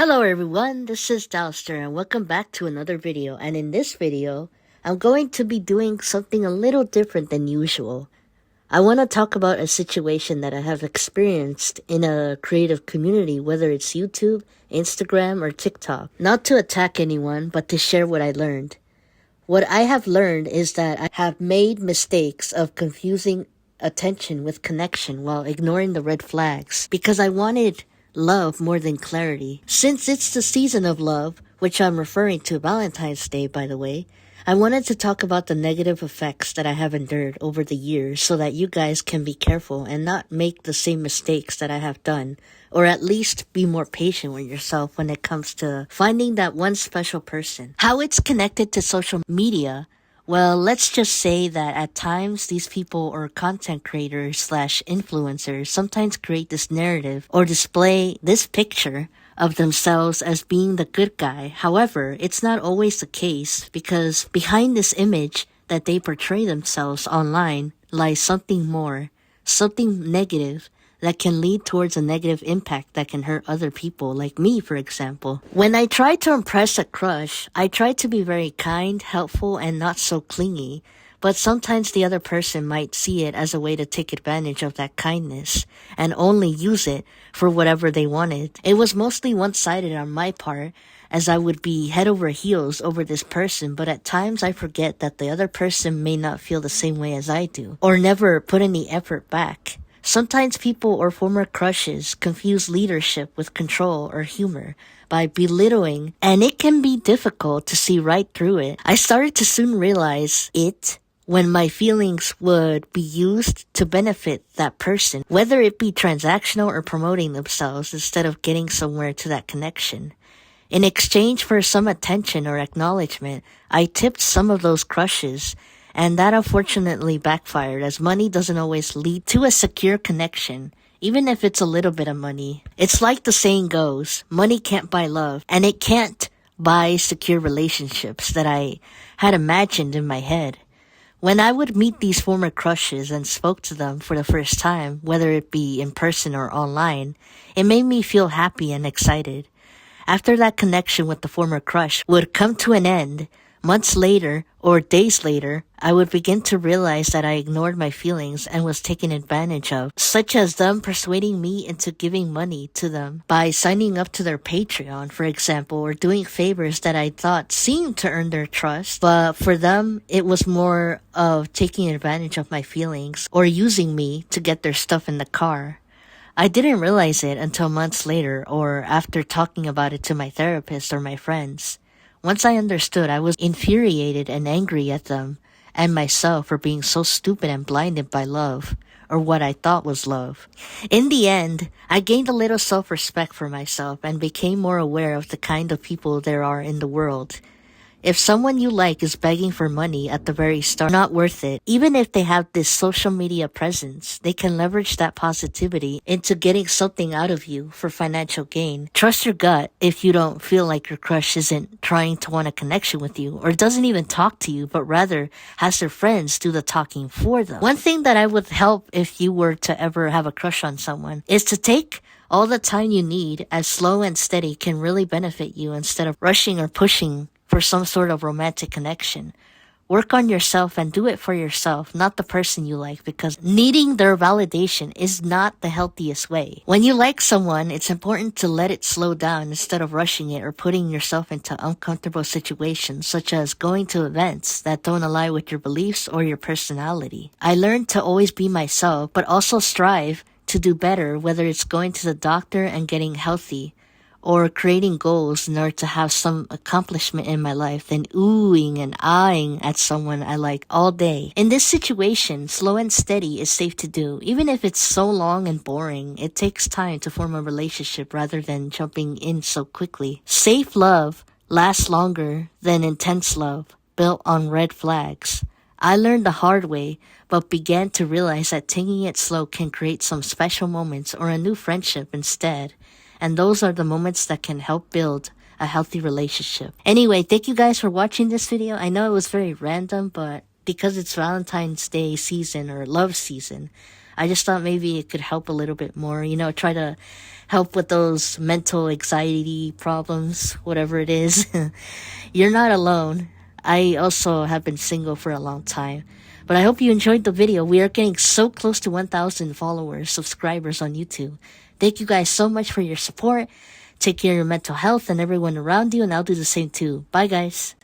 Hello everyone, this is Dalster and welcome back to another video. And in this video, I'm going to be doing something a little different than usual. I want to talk about a situation that I have experienced in a creative community, whether it's YouTube, Instagram, or TikTok. Not to attack anyone, but to share what I learned. What I have learned is that I have made mistakes of confusing attention with connection while ignoring the red flags because I wanted love more than clarity. Since it's the season of love, which I'm referring to Valentine's Day, by the way, I wanted to talk about the negative effects that I have endured over the years so that you guys can be careful and not make the same mistakes that I have done, or at least be more patient with yourself when it comes to finding that one special person. How it's connected to social media. Well, let's just say that at times these people or content creators / influencers sometimes create this narrative or display this picture of themselves as being the good guy. However, it's not always the case because behind this image that they portray themselves online lies something more, something negative that can lead towards a negative impact that can hurt other people, like me, for example. When I try to impress a crush, I try to be very kind, helpful, and not so clingy. But sometimes the other person might see it as a way to take advantage of that kindness and only use it for whatever they wanted. It was mostly one-sided on my part, as I would be head over heels over this person, but at times I forget that the other person may not feel the same way as I do, or never put any effort back. Sometimes people or former crushes confuse leadership with control or humor by belittling, and it can be difficult to see right through it. I started to soon realize it when my feelings would be used to benefit that person, whether it be transactional or promoting themselves instead of getting somewhere to that connection. In exchange for some attention or acknowledgement, I tipped some of those crushes, and that unfortunately backfired, as money doesn't always lead to a secure connection, even if it's a little bit of money. It's like the saying goes, money can't buy love, and it can't buy secure relationships that I had imagined in my head. When I would meet these former crushes and spoke to them for the first time, whether it be in person or online, it made me feel happy and excited. After that connection with the former crush would come to an end, months later, or days later, I would begin to realize that I ignored my feelings and was taken advantage of, such as them persuading me into giving money to them by signing up to their Patreon, for example, or doing favors that I thought seemed to earn their trust. But for them, it was more of taking advantage of my feelings or using me to get their stuff in the car. I didn't realize it until months later or after talking about it to my therapist or my friends. Once I understood, I was infuriated and angry at them and myself for being so stupid and blinded by love, or what I thought was love. In the end, I gained a little self-respect for myself and became more aware of the kind of people there are in the world. If someone you like is begging for money at the very start, not worth it. Even if they have this social media presence, they can leverage that positivity into getting something out of you for financial gain. Trust your gut if you don't feel like your crush isn't trying to want a connection with you or doesn't even talk to you, but rather has their friends do the talking for them. One thing that I would help if you were to ever have a crush on someone is to take all the time you need, as slow and steady can really benefit you instead of rushing or pushing for some sort of romantic connection. Work on yourself and do it for yourself, not the person you like, because needing their validation is not the healthiest way. When you like someone, it's important to let it slow down instead of rushing it or putting yourself into uncomfortable situations, such as going to events that don't align with your beliefs or your personality. I learned to always be myself, but also strive to do better, whether it's going to the doctor and getting healthy, or creating goals in order to have some accomplishment in my life than oohing and eyeing at someone I like all day. In this situation, slow and steady is safe to do. Even if it's so long and boring, it takes time to form a relationship rather than jumping in so quickly. Safe love lasts longer than intense love built on red flags. I learned the hard way, but began to realize that taking it slow can create some special moments or a new friendship instead. And those are the moments that can help build a healthy relationship. Anyway, thank you guys for watching this video. I know it was very random, but because it's Valentine's Day season or love season, I just thought maybe it could help a little bit more, try to help with those mental anxiety problems, whatever it is. You're not alone. I also have been single for a long time. But I hope you enjoyed the video. We are getting so close to 1,000 followers, subscribers on YouTube. Thank you guys so much for your support. Take care of your mental health and everyone around you, and I'll do the same too. Bye, guys.